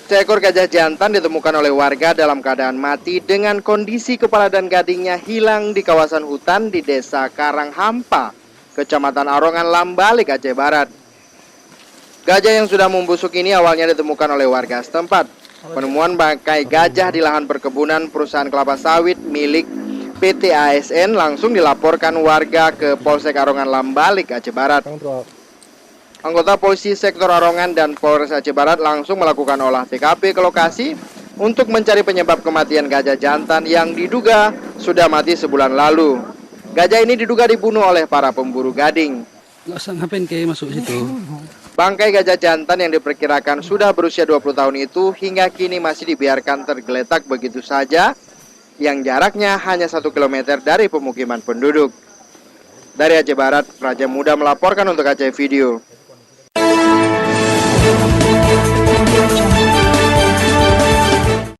Seekor gajah jantan ditemukan oleh warga dalam keadaan mati dengan kondisi kepala dan gadingnya hilang di kawasan hutan di Desa Karanghampa, Kecamatan Arongan, Lambalik, Aceh Barat. Gajah yang sudah membusuk ini awalnya ditemukan oleh warga setempat. Penemuan bangkai gajah di lahan perkebunan perusahaan kelapa sawit milik PT ASN langsung dilaporkan warga ke Polsek Arongan, Lambalik, Aceh Barat. Anggota polisi sektor Arongan dan Polres Aceh Barat langsung melakukan olah TKP ke lokasi untuk mencari penyebab kematian gajah jantan yang diduga sudah mati sebulan lalu. Gajah ini diduga dibunuh oleh para pemburu gading. Nggak usah ngapain kayak masuk situ. Bangkai gajah jantan yang diperkirakan sudah berusia 20 tahun itu hingga kini masih dibiarkan tergeletak begitu saja, yang jaraknya hanya 1 km dari pemukiman penduduk. Dari Aceh Barat, Raja Muda melaporkan untuk Aceh Video.